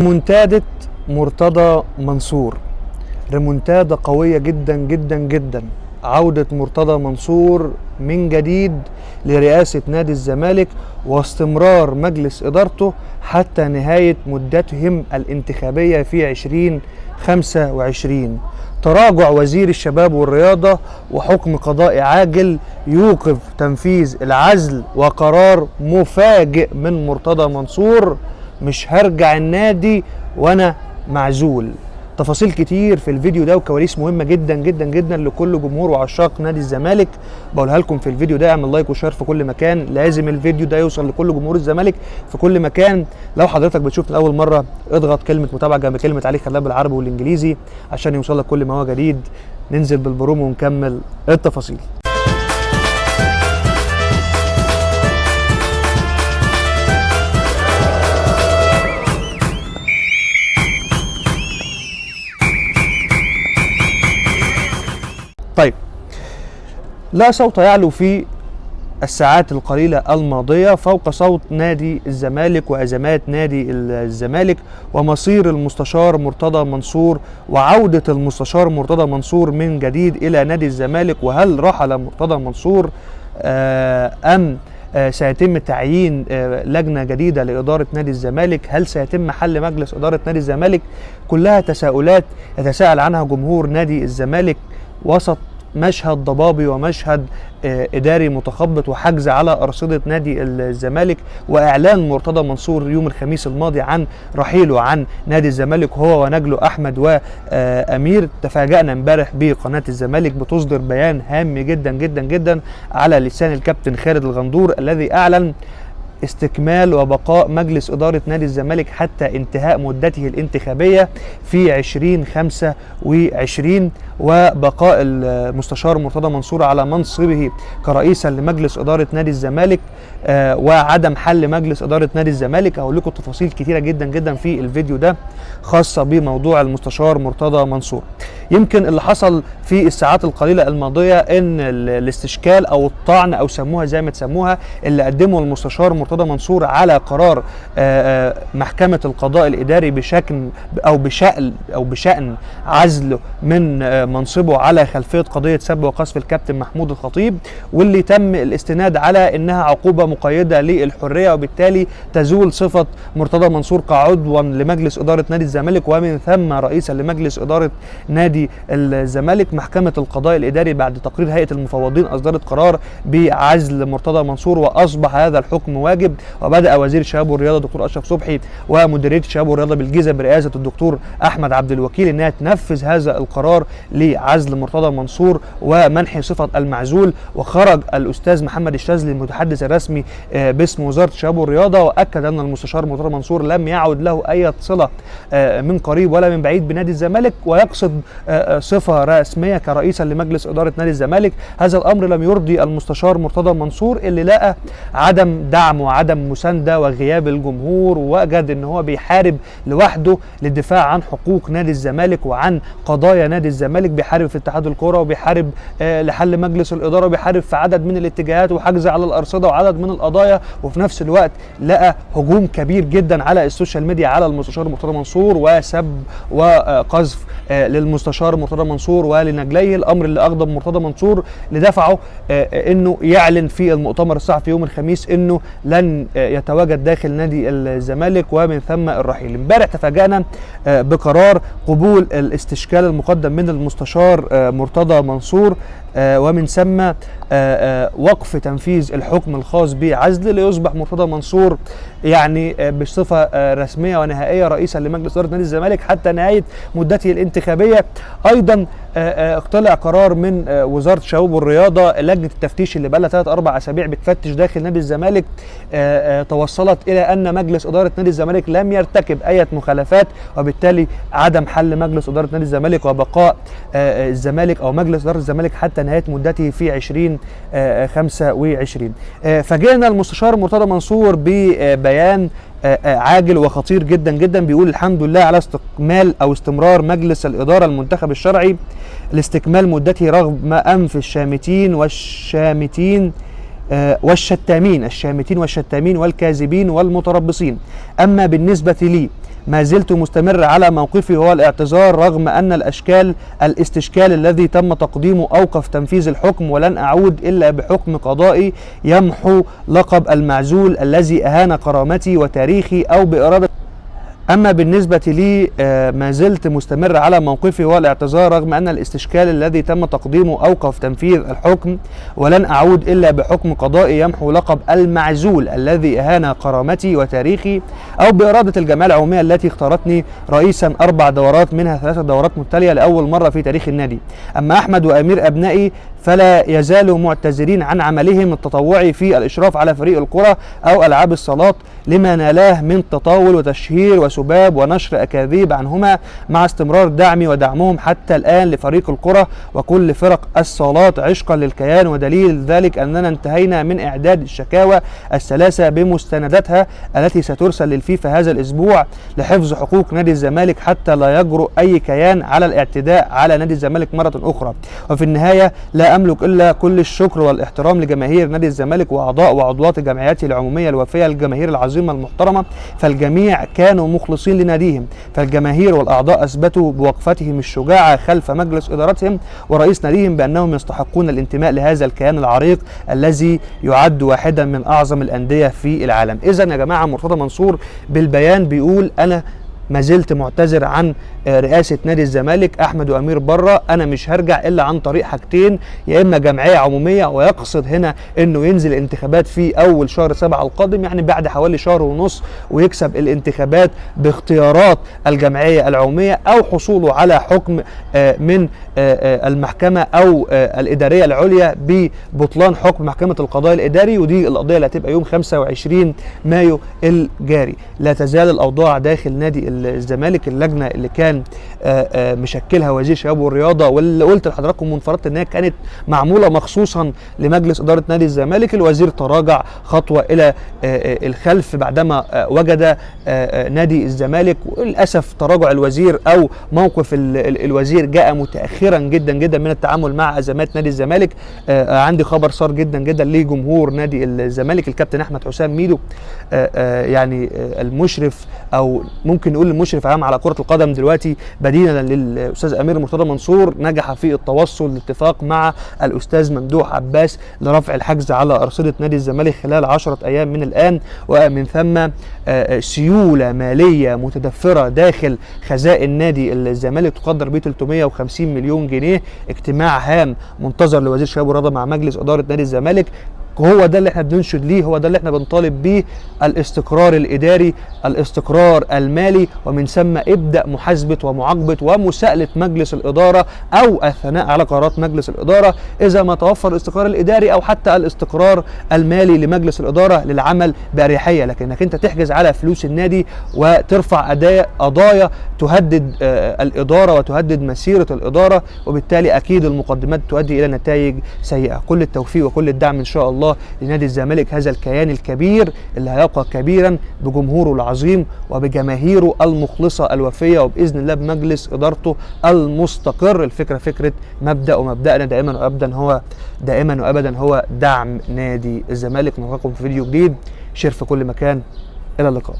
ريمونتادة مرتضى منصور، ريمونتادا قوية جدا جدا جدا. عودة مرتضى منصور من جديد لرئاسة نادي الزمالك واستمرار مجلس إدارته حتى نهاية مدتهم الانتخابية في 2025. تراجع وزير الشباب والرياضة وحكم قضائي عاجل يوقف تنفيذ العزل، وقرار مفاجئ من مرتضى منصور: مش هرجع النادي وانا معزول. تفاصيل كتير في الفيديو ده وكواليس مهمه جدا جدا جدا لكل جمهور وعشاق نادي الزمالك بقولها لكم في الفيديو ده. اعمل لايك وشير في كل مكان، لازم الفيديو ده يوصل لكل جمهور الزمالك في كل مكان. لو حضرتك بتشوف لاول مره اضغط كلمه متابعه جنب كلمه عليك خلاها بالعربي والانجليزي عشان يوصلك كل ما هو جديد. ننزل بالبرومو ونكمل التفاصيل. طيب، لا صوت يعلو في الساعات القليلة الماضية فوق صوت نادي الزمالك وأزمات نادي الزمالك ومصير المستشار مرتضى منصور وعودة المستشار مرتضى منصور من جديد إلى نادي الزمالك. وهل رحل مرتضى منصور أم سيتم تعيين لجنة جديدة لإدارة نادي الزمالك؟ هل سيتم حل مجلس إدارة نادي الزمالك؟ كلها تساؤلات يتساءل عنها جمهور نادي الزمالك وسط مشهد ضبابي ومشهد إداري متخبط وحجز على أرصدة نادي الزمالك، وإعلان مرتضى منصور يوم الخميس الماضي عن رحيله عن نادي الزمالك هو ونجله أحمد وأمير. تفاجأنا امبارح بقناة الزمالك بتصدر بيان هام جدا جدا جدا على لسان الكابتن خالد الغندور الذي أعلن استكمال وبقاء مجلس إدارة نادي الزمالك حتى انتهاء مدته الانتخابية في 2025، وبقاء المستشار مرتضى منصور على منصبه كرئيسا لمجلس إدارة نادي الزمالك وعدم حل مجلس إدارة نادي الزمالك. هقول لكم تفاصيل كتيرة جدا جدا في الفيديو ده خاصة بموضوع المستشار مرتضى منصور. يمكن اللي حصل في الساعات القليلة الماضية ان الاستشكال او الطعن او سموها زي ما تسموها اللي قدمه المستشار مرتضى منصور على قرار محكمة القضاء الإداري بشأن عزله من منصبه على خلفية قضية سب وقذف الكابتن محمود الخطيب، واللي تم الاستناد على انها عقوبة مقيدة للحرية وبالتالي تزول صفة مرتضى منصور كعضوا لمجلس إدارة نادي الزمالك ومن ثم رئيسا لمجلس إدارة نادي الزمالك. محكمة القضاء الإداري بعد تقرير هيئة المفوضين أصدرت قرار بعزل مرتضى منصور وأصبح هذا الحكم واجب. وبدأ وزير الشباب والرياضة دكتور أشرف صبحي ومديرية الشباب والرياضة بالجيزة برئاسة الدكتور أحمد عبد الوكيل انها تنفذ هذا القرار لعزل مرتضى منصور ومنح صفة المعزول. وخرج الأستاذ محمد الشاذلي المتحدث الرسمي باسم وزارة الشباب والرياضة وأكد أن المستشار مرتضى منصور لم يعد له أي صلة من قريب ولا من بعيد بنادي الزمالك ويقصد صفة رسمية كرئيسا لمجلس إدارة نادي الزمالك. هذا الأمر لم يرضي المستشار مرتضى منصور اللي لقى عدم دعم وعدم مساندة وغياب الجمهور، ووجد ان هو بيحارب لوحده للدفاع عن حقوق نادي الزمالك وعن قضايا نادي الزمالك، بيحارب في اتحاد الكرة وبيحارب لحل مجلس الإدارة وبيحارب في عدد من الاتجاهات وحجز على الأرصدة وعدد من القضايا، وفي نفس الوقت لقى هجوم كبير جدا على السوشيال ميديا على المستشار مرتضى منصور وسب وقذف للمستشار مرتضى منصور ولنجليه، الامر اللي اغضب مرتضى منصور لدفعه انه يعلن في المؤتمر الصحفي يوم الخميس انه لن يتواجد داخل نادي الزمالك ومن ثم الرحيل. امبارح تفاجأنا بقرار قبول الاستشكال المقدم من المستشار مرتضى منصور ومن ثم وقف تنفيذ الحكم الخاص بعزل ليصبح مرتضى منصور يعني بصفة رسمية ونهائية رئيسا لمجلس إدارة نادي الزمالك حتى نهاية مدته الانتخابية. أيضا طلع قرار من وزارة الشباب والرياضة لجنة التفتيش اللي بقى لها 3-4 أسابيع بتفتش داخل نادي الزمالك توصلت إلى أن مجلس إدارة نادي الزمالك لم يرتكب أي مخالفات وبالتالي عدم حل مجلس إدارة نادي الزمالك وبقاء الزمالك أو مجلس إدارة الزمالك حتى نهاية مدته في 2025. فاجئنا المستشار مرتضى منصور ببيان عاجل وخطير جدا جدا بيقول: الحمد لله على استكمال او استمرار مجلس الإدارة المنتخب الشرعي لاستكمال مدته رغم أنف الشامتين والشامتين والشتامين، الشامتين والشتامين والكاذبين والمتربصين. أما بالنسبة لي ما زلت مستمر على موقفي هو الاعتذار، رغم أن الاستشكال الذي تم تقديمه أوقف تنفيذ الحكم، ولن أعود إلا بحكم قضائي يمحو لقب المعزول الذي أهان كرامتي وتاريخي أو بإرادة. أما بالنسبة لي ما زلت مستمر على موقفي والاعتذار، رغم أن الاستشكال الذي تم تقديمه أوقف تنفيذ الحكم، ولن أعود إلا بحكم قضائي يمحو لقب المعزول الذي أهان كرامتي وتاريخي أو بإرادة الجمعية العمومية التي اختارتني رئيسا 4 دورات منها 3 دورات متتالية لأول مرة في تاريخ النادي. أما أحمد وأمير أبنائي فلا يزالوا معتذرين عن عملهم التطوعي في الإشراف على فريق الكرة أو ألعاب الصالات لما نالاه من تطاول وتشهير وسباب ونشر أكاذيب عنهما، مع استمرار دعمي ودعمهم حتى الآن لفريق الكرة وكل فرق الصالات عشقا للكيان. ودليل ذلك أننا انتهينا من إعداد الشكاوى ال3 بمستنداتها التي سترسل للفيفا هذا الأسبوع لحفظ حقوق نادي الزمالك حتى لا يجرؤ أي كيان على الاعتداء على نادي الزمالك مرة أخرى. وفي النهاية لا أملك إلا كل الشكر والاحترام لجماهير نادي الزمالك وأعضاء وعضوات جمعياته العمومية الوفية، الجماهير العظيمة المحترمة، فالجميع كانوا مخلصين لناديهم. فالجماهير والأعضاء أثبتوا بوقفتهم الشجاعة خلف مجلس إدارتهم ورئيس ناديهم بأنهم يستحقون الانتماء لهذا الكيان العريق الذي يعد واحدا من أعظم الأندية في العالم. إذن يا جماعة مرتضى منصور بالبيان بيقول أنا ما زلت معتذر عن رئاسة نادي الزمالك، أحمد وأمير بره، أنا مش هرجع إلا عن طريق حاجتين، يا إما جمعية عمومية، ويقصد هنا إنه ينزل انتخابات في أول شهر 7 القادم، يعني بعد حوالي شهر ونص، ويكسب الانتخابات باختيارات الجمعية العمومية أو حصوله على حكم من المحكمة أو الإدارية العليا ببطلان حكم محكمة القضاء الإداري، ودي القضية اللي هتبقى يوم 25 مايو الجاري. لا تزال الأوضاع داخل نادي الزمالك، اللجنة اللي كان مشكلها وزير الشباب والرياضه، واللي قلت لحضراتكم وانفردت ان هي كانت معموله مخصوصا لمجلس اداره نادي الزمالك، الوزير تراجع خطوه الى الخلف بعدما وجد نادي الزمالك، وللاسف تراجع الوزير او موقف الوزير جاء متاخرا جدا جدا من التعامل مع ازمات نادي الزمالك. عندي خبر صار جدا جدا لجمهور نادي الزمالك، الكابتن احمد حسام ميدو يعني المشرف او ممكن نقول المشرف عام على كره القدم دلوقتي بديلا للاستاذ امير مرتضى منصور، نجح في التوصل لاتفاق مع الاستاذ ممدوح عباس لرفع الحجز على ارصده نادي الزمالك خلال 10 ايام من الان، ومن ثم سيوله ماليه متدفره داخل خزائن نادي الزمالك تقدر ب 350 مليون جنيه. اجتماع هام منتظر لوزير الشباب والرياضه مع مجلس اداره نادي الزمالك، هو ده اللي احنا بننشد ليه، هو ده اللي احنا بنطالب بيه، الاستقرار الاداري، الاستقرار المالي، ومن ثم ابدا محاسبه ومعاقبه ومساءله مجلس الاداره او الثناء على قرارات مجلس الاداره اذا ما توفر الاستقرار الاداري او حتى الاستقرار المالي لمجلس الاداره للعمل باريحيه. لكنك انت تحجز على فلوس النادي وترفع قضايا تهدد الاداره وتهدد مسيره الاداره، وبالتالي اكيد المقدمات تؤدي الى نتائج سيئه. كل التوفيق وكل الدعم ان شاء الله لنادي الزمالك، هذا الكيان الكبير اللي هيبقى كبيرا بجمهوره العظيم وبجماهيره المخلصة الوفية، وبإذن الله بمجلس إدارته المستقر. الفكرة فكرة مبدأ، ومبدأنا دائما وأبدا هو دعم نادي الزمالك. نلقاكم في فيديو جديد، شير في كل مكان، إلى اللقاء.